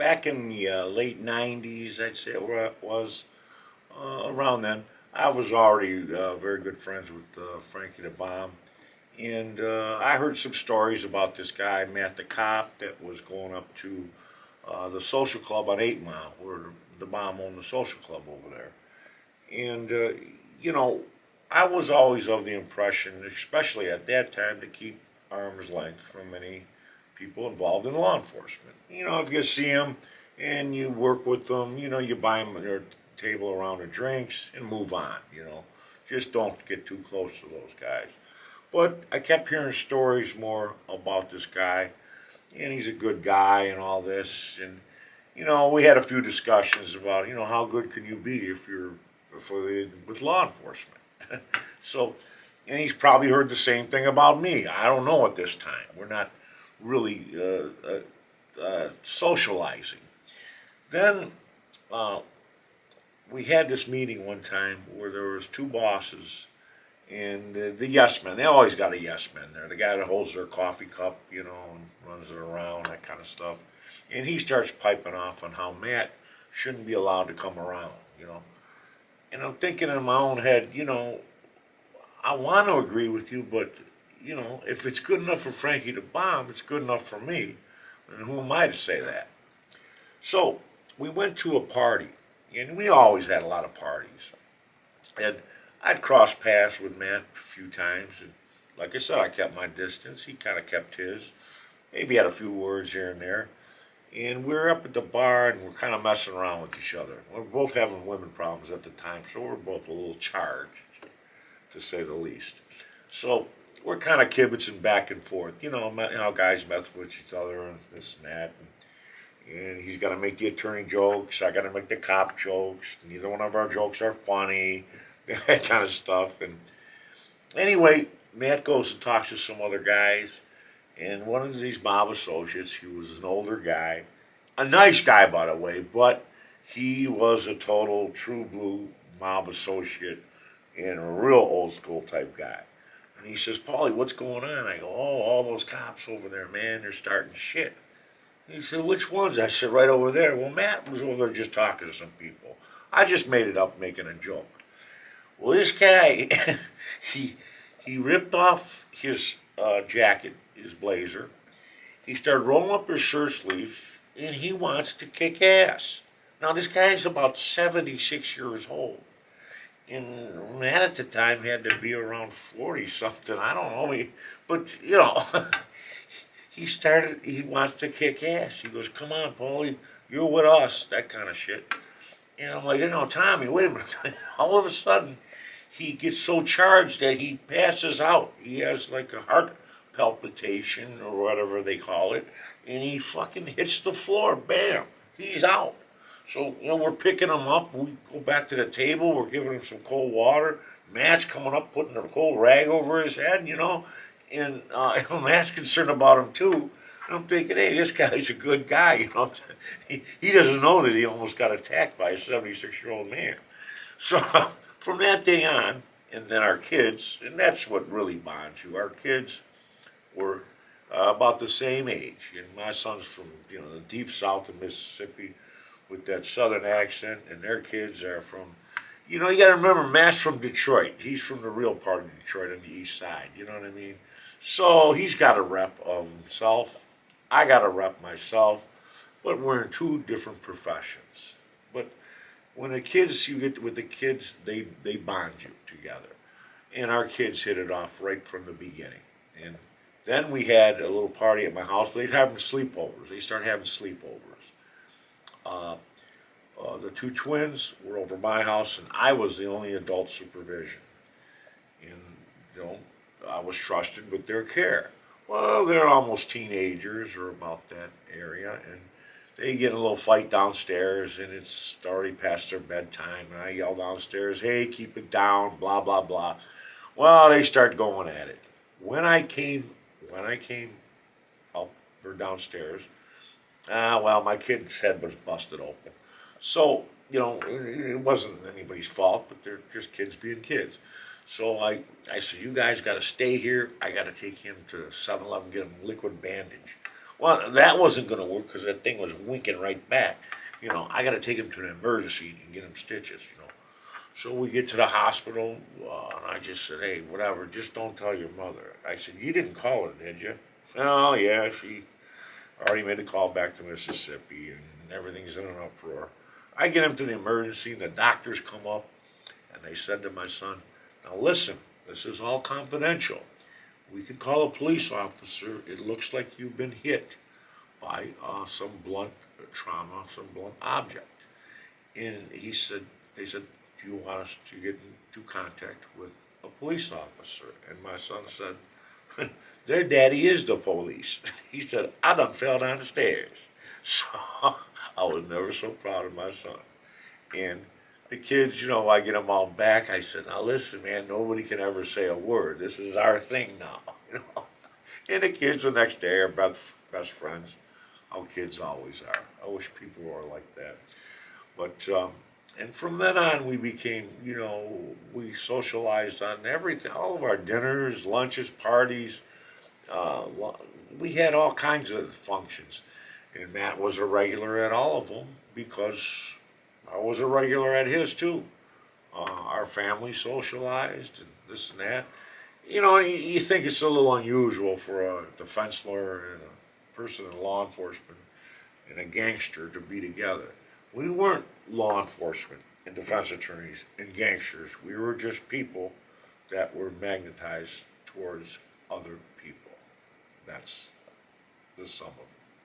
back in the late '90s, I'd say it was around then. I was already very good friends with Frankie the Bomb, and I heard some stories about this guy Matt the Cop that was going up to the social club on 8 Mile, where the Bomb owned the social club over there. And you know, I was always of the impression, especially at that time, to keep arm's length from any people involved in law enforcement. If you see them and you work with them, you buy them their table around of drinks and move on. Just don't get too close to those guys. But I kept hearing stories more about this guy, and he's a good guy and all this. And we had a few discussions about how good can you be if you're with law enforcement. So, and he's probably heard the same thing about me. I don't know at this time. We're not really socializing. Then uh, we had this meeting one time where there was two bosses and the yes men. They always got a yes man there. The guy that holds their coffee cup, and runs it around, that kind of stuff. And he starts piping off on how Matt shouldn't be allowed to come around. And I'm thinking in my own head, I want to agree with you, but if it's good enough for Frankie to bomb, it's good enough for me. And who am I to say that? So we went to a party, and we always had a lot of parties. And I'd crossed paths with Matt a few times, and like I said, I kept my distance. He kind of kept his. Maybe had a few words here and there. And we were up at the bar, and we're kind of messing around with each other. We're both having women problems at the time, so we're both a little charged, to say the least. So we're kind of kibitzing back and forth. How guys mess with each other and this and that. And he's got to make the attorney jokes. I got to make the cop jokes. Neither one of our jokes are funny. That kind of stuff. And anyway, Matt goes and talks to some other guys. And one of these mob associates, he was an older guy, a nice guy, by the way, but he was a total true blue mob associate and a real old school type guy. And he says, Paulie, what's going on? I go, oh, all those cops over there, man, they're starting shit. He said, which ones? I said, right over there. Well, Matt was over there just talking to some people. I just made it up making a joke. Well, this guy, he he ripped off his jacket, his blazer. He started rolling up his shirt sleeves, and he wants to kick ass. Now, this guy's about 76 years old. And Matt at the time had to be around 40 something. I don't know. But, he wants to kick ass. He goes, come on, Paulie, you're with us, that kind of shit. And I'm like, Tommy, wait a minute. All of a sudden, he gets so charged that he passes out. He has like a heart palpitation or whatever they call it, and he fucking hits the floor. Bam, he's out. So we're picking him up. We go back to the table. We're giving him some cold water. Matt's coming up, putting a cold rag over his head, and Matt's concerned about him too. And I'm thinking, hey, this guy's a good guy. He doesn't know that he almost got attacked by a 76-year-old man. So from that day on, and then our kids, and that's what really bonds you. Our kids were about the same age. And my son's from the deep south of Mississippi with that southern accent, and their kids are from. You got to remember, Matt's from Detroit. He's from the real part of Detroit on the east side. You know what I mean? So he's got a rep of himself. I got a rep myself, but we're in two different professions. But when you get with the kids, they bond you together. And our kids hit it off right from the beginning. And then we had a little party at my house. They'd have sleepovers. They started having sleepovers. Uh, the two twins were over my house, and I was the only adult supervision. And, I was trusted with their care. Well, they're almost teenagers or about that area, and they get in a little fight downstairs, and it's already past their bedtime, and I yell downstairs, hey, keep it down, blah, blah, blah. Well, they start going at it. When I came up or downstairs, my kid's head was busted open. So, it wasn't anybody's fault, but they're just kids being kids. So I said, you guys got to stay here. I got to take him to 7-Eleven, get him liquid bandage. Well, that wasn't going to work because that thing was winking right back. I got to take him to an emergency and get him stitches. So we get to the hospital, and I just said, hey, whatever, just don't tell your mother. I said, you didn't call her, did you? Oh, yeah, she already made a call back to Mississippi, and everything's in an uproar. I get him to the emergency, and the doctors come up, and they said to my son, now listen, this is all confidential. We could call a police officer. It looks like you've been hit by some blunt trauma, some blunt object. And they said, do you want us to get into contact with a police officer? And my son said, their daddy is the police. He said, I done fell down the stairs. So I was never so proud of my son. And the kids, I get them all back. I said, now listen, man, nobody can ever say a word. This is our thing now. And the kids the next day are best friends. How kids always are. I wish people were like that. But and from then on, we became, we socialized on everything, all of our dinners, lunches, parties. Uh, we had all kinds of functions, and Matt was a regular at all of them because I was a regular at his too. Our family socialized and this and that. You think it's a little unusual for a defense lawyer and a person in law enforcement and a gangster to be together. We weren't law enforcement and defense attorneys and gangsters. We were just people that were magnetized towards other people. That's the sum of it.